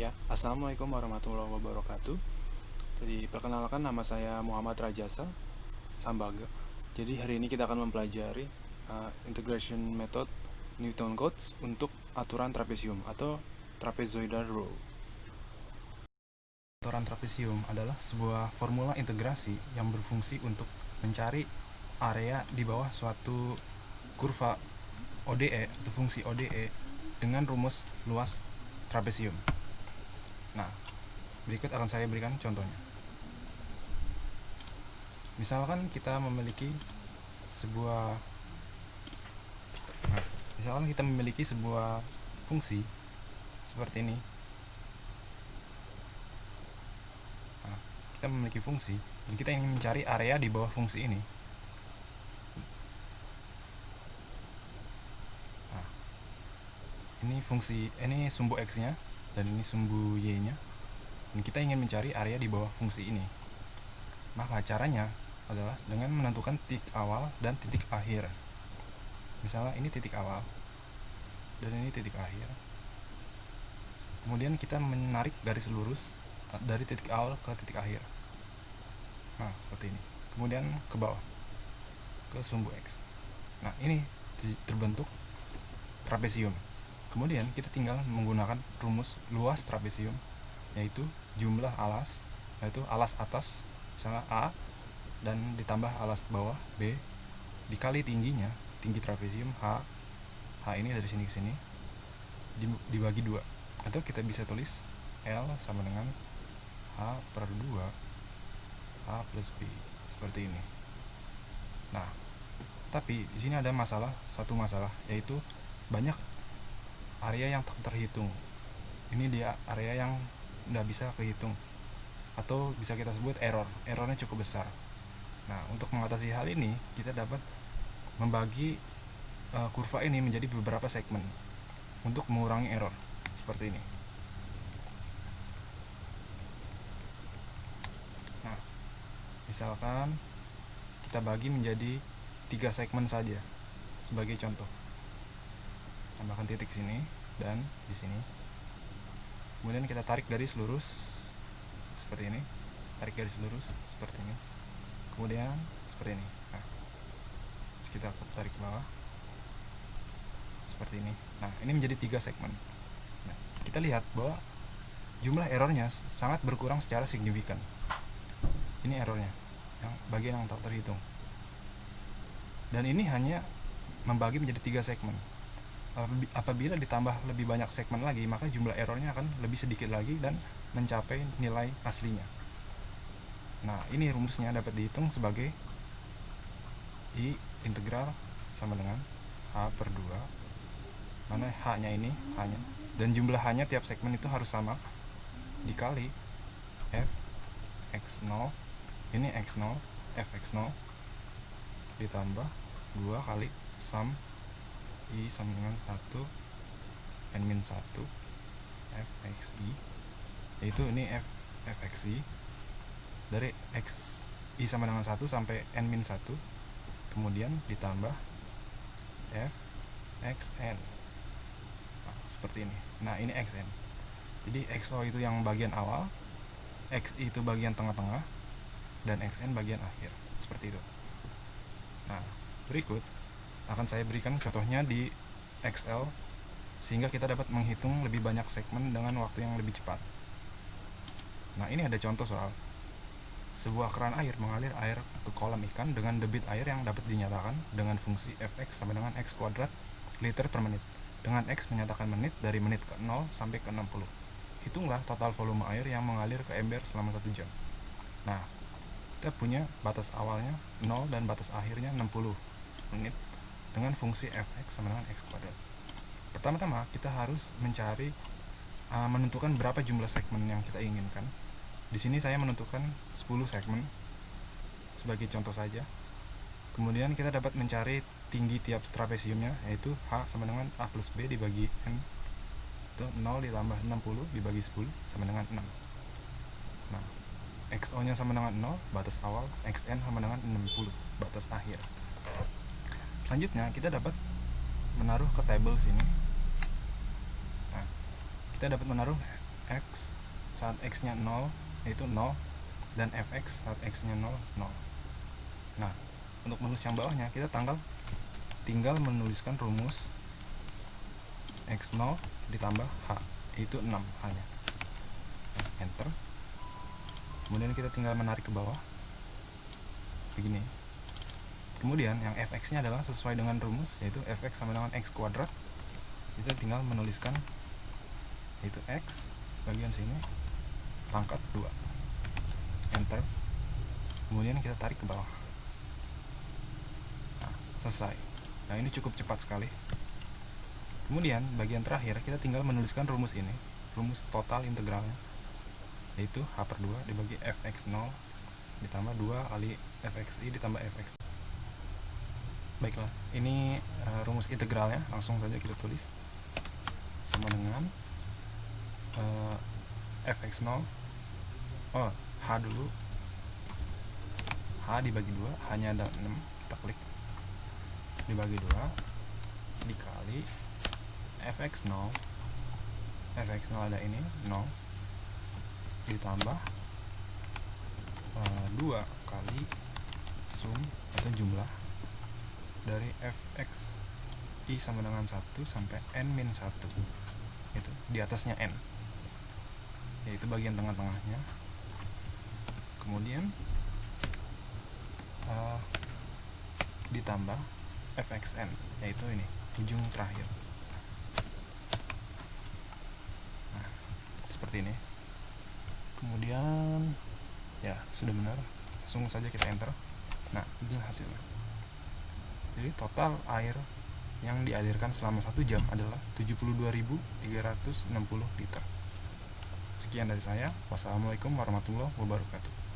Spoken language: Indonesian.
Ya, Assalamualaikum warahmatullahi wabarakatuh. Jadi, perkenalkan nama saya Muhammad Rajasa Sambaga. Jadi, hari ini kita akan mempelajari integration method Newton Cotes untuk aturan trapesium atau trapezoidal rule. Aturan trapesium adalah sebuah formula integrasi yang berfungsi untuk mencari area di bawah suatu kurva ODE atau fungsi ODE dengan rumus luas trapesium. Nah, berikut akan saya berikan contohnya. Misalkan kita memiliki sebuah fungsi seperti ini. Nah, kita memiliki fungsi dan kita ingin mencari area di bawah fungsi ini. Nah, ini sumbu x-nya dan ini sumbu y-nya. Dan kita ingin mencari area di bawah fungsi ini. Maka caranya adalah dengan menentukan titik awal dan titik akhir. Misalnya ini titik awal dan ini titik akhir. Kemudian kita menarik garis lurus dari titik awal ke titik akhir. Nah, seperti ini. Kemudian ke bawah ke sumbu x. Nah, ini terbentuk trapesium. Kemudian kita tinggal menggunakan rumus luas trapesium, yaitu jumlah alas, yaitu alas atas misalnya A dan ditambah alas bawah B dikali tingginya, tinggi trapesium H. H ini dari sini ke sini dibagi 2, atau kita bisa tulis L sama dengan H per 2 A plus B seperti ini. Nah, tapi di sini ada satu masalah, yaitu banyak area yang tak terhitung. Ini dia area yang tidak bisa kehitung, atau bisa kita sebut errornya cukup besar. Nah, untuk mengatasi hal ini kita dapat membagi kurva ini menjadi beberapa segmen untuk mengurangi error seperti ini. Nah, misalkan kita bagi menjadi 3 segmen saja sebagai contoh. Tambahkan titik sini dan di sini. Kemudian kita tarik garis lurus seperti ini. Tarik garis lurus seperti ini. Kemudian seperti ini. Nah, kita tarik ke bawah seperti ini. Nah, ini menjadi 3 segmen. Nah, kita lihat bahwa jumlah errornya sangat berkurang secara signifikan. Ini errornya, yang bagian yang tak terhitung. Dan ini hanya membagi menjadi 3 segmen. Apabila ditambah lebih banyak segmen lagi, maka jumlah errornya akan lebih sedikit lagi dan mencapai nilai aslinya. Nah, ini rumusnya dapat dihitung sebagai I integral sama dengan H per 2, mana H-nya ini, H-nya, dan jumlah H-nya tiap segmen itu harus sama, dikali F X0, ini X0, F X0, ditambah 2 kali sum I sama dengan 1 N-1 Fxi, yaitu ini Fxi dari X I sama dengan 1 sampai N-1, kemudian ditambah Fxn. Nah, seperti ini. Nah, ini Xn. Jadi Xo itu yang bagian awal, Xi itu bagian tengah-tengah, dan Xn bagian akhir. Seperti itu. Nah, berikut akan saya berikan contohnya di Excel sehingga kita dapat menghitung lebih banyak segmen dengan waktu yang lebih cepat. Nah, ini ada contoh soal sebuah keran air mengalir air ke kolam ikan dengan debit air yang dapat dinyatakan dengan fungsi Fx sama dengan X kuadrat liter per menit, dengan X menyatakan menit dari menit ke 0 sampai ke 60. Hitunglah total volume air yang mengalir ke ember selama 1 jam. Nah, kita punya batas awalnya 0 dan batas akhirnya 60 menit dengan fungsi Fx sama dengan X kuadrat. Pertama-tama kita harus menentukan berapa jumlah segmen yang kita inginkan. Di sini saya menentukan 10 segmen sebagai contoh saja. Kemudian kita dapat mencari tinggi tiap trapesiumnya, yaitu H sama dengan A plus B dibagi N, itu 0 ditambah 60 dibagi 10 sama dengan 6. Nah, XO nya sama dengan 0 batas awal, XN sama dengan 60 batas akhir. Selanjutnya kita dapat menaruh ke tabel sini. Nah, kita dapat menaruh x saat x nya 0 yaitu 0, dan fx saat x nya 0, 0. Nah, untuk menulis yang bawahnya kita tinggal menuliskan rumus x0 ditambah h, yaitu 6 hanya. Nah, enter. Kemudian kita tinggal menarik ke bawah begini. Kemudian yang fx nya adalah sesuai dengan rumus, yaitu fx sama dengan x kuadrat. Kita tinggal menuliskan yaitu x bagian sini pangkat 2, enter. Kemudian kita tarik ke bawah. Nah, selesai. Nah, ini cukup cepat sekali. Kemudian bagian terakhir kita tinggal menuliskan rumus ini, rumus total integralnya, yaitu h/2 dibagi fx0 ditambah 2 kali fxi ditambah fx. Baiklah, ini rumus integralnya, langsung saja kita tulis sama dengan fx0, h dulu, h dibagi 2, hanya ada 6, kita klik, dibagi 2 dikali fx0 ada ini 0 ditambah 2 kali sum atau jumlah dari fx i sama dengan 1 sampai n-1, itu di atasnya n, yaitu bagian tengah-tengahnya. Kemudian ditambah fxn, yaitu ini ujung terakhir. Nah, seperti ini. Kemudian ya sudah benar, langsung saja kita enter. Nah, ini hasilnya. Jadi total air yang dialirkan selama 1 jam adalah 72.360 liter. Sekian dari saya. Wassalamualaikum warahmatullahi wabarakatuh.